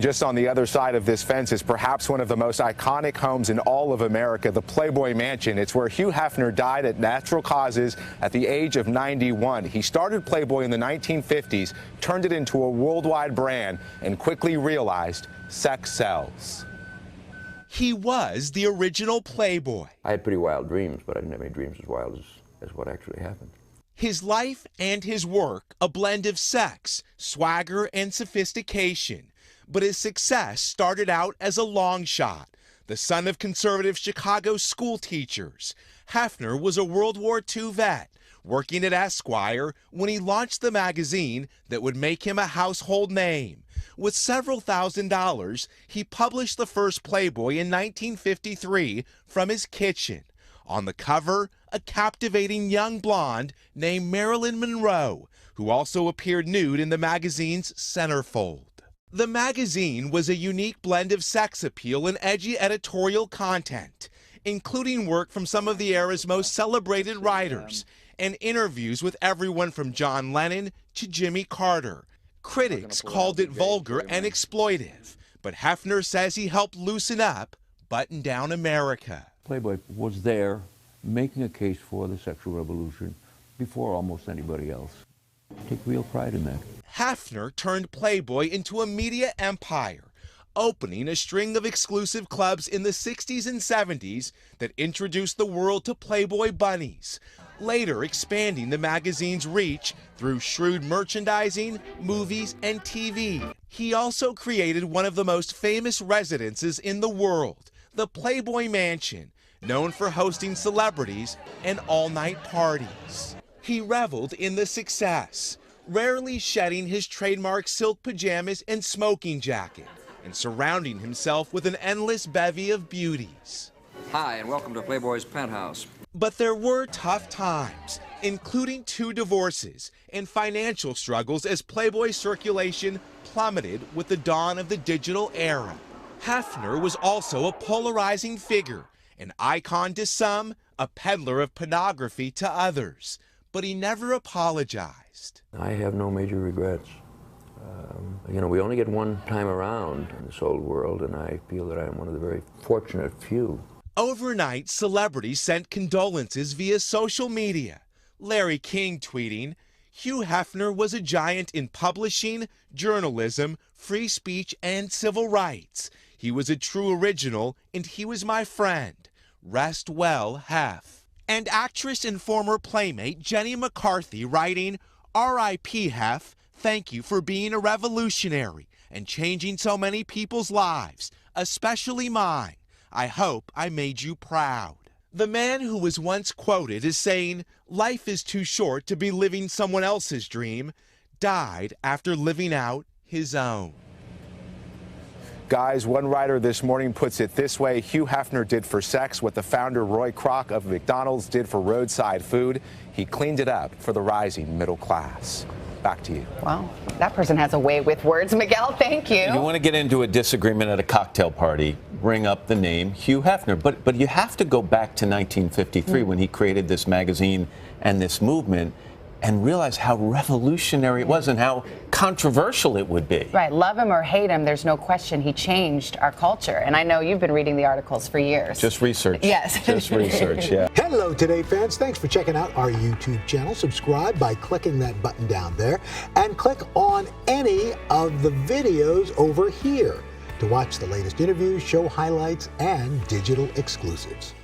just on the other side of this fence is perhaps one of the most iconic homes in all of America, the Playboy Mansion. It's where Hugh Hefner died at natural causes at the age of 91. He started Playboy in the 1950s, turned it into a worldwide brand, and quickly realized sex sells. He was the original Playboy. I had pretty wild dreams, but I didn't have any dreams as wild as what actually happened. His life and his work, a blend of sex, swagger, and sophistication. But his success started out as a long shot. The son of conservative Chicago school teachers, Hefner was a World War II vet, working at Esquire when he launched the magazine that would make him a household name. With several $1,000s, he published the first Playboy in 1953 from his kitchen. On the cover, a captivating young blonde named Marilyn Monroe, who also appeared nude in the magazine's centerfold. The magazine was a unique blend of sex appeal and edgy editorial content, including work from some of the era's most celebrated writers and interviews with everyone from John Lennon to Jimmy Carter. Critics called it vulgar and exploitive, but Hefner says he helped loosen up button-down America. Playboy was there making a case for the sexual revolution before almost anybody else. I take real pride in that. Hefner turned Playboy into a media empire, opening a string of exclusive clubs in the 60s and 70s that introduced the world to Playboy bunnies, later expanding the magazine's reach through shrewd merchandising, movies, and TV. He also created one of the most famous residences in the world, the Playboy Mansion, known for hosting celebrities and all-night parties. He reveled in the success, rarely shedding his trademark silk pajamas and smoking jacket, and surrounding himself with an endless bevy of beauties. Hi, and welcome to Playboy's Penthouse. But there were tough times, including 2 divorces and financial struggles as Playboy circulation plummeted with the dawn of the digital era. Hefner was also a polarizing figure, an icon to some, a peddler of pornography to others. But he never apologized. I have no major regrets. We only get one time around in this old world, and I feel that I'm one of the very fortunate few. Overnight, celebrities sent condolences via social media. Larry King tweeting, "Hugh Hefner was a giant in publishing, journalism, free speech, and civil rights. He was a true original, and he was my friend. Rest well, Hef." And actress and former Playmate Jenny McCarthy writing, "R.I.P. Hef, thank you for being a revolutionary and changing so many people's lives, especially mine. I hope I made you proud." The man who was once quoted as saying, "Life is too short to be living someone else's dream," died after living out his own. Guys, one writer this morning puts it this way: Hugh Hefner did for sex what the founder Roy Kroc of McDonald's did for roadside food. He cleaned it up for the rising middle class. Back to you. Well, that person has a way with words. Miguel, thank you. You want to get into a disagreement at a cocktail party, bring up the name Hugh Hefner. But you have to go back to 1953 when he created this magazine and this movement and realize how revolutionary it was and how controversial it would be. Right. Love him or hate him, there's no question he changed our culture. And I know you've been reading the articles for years. Just research. Yes. Just research, yeah. Hello, Today fans. Thanks for checking out our YouTube channel. Subscribe by clicking that button down there and click on any of the videos over here to watch the latest interviews, show highlights, and digital exclusives.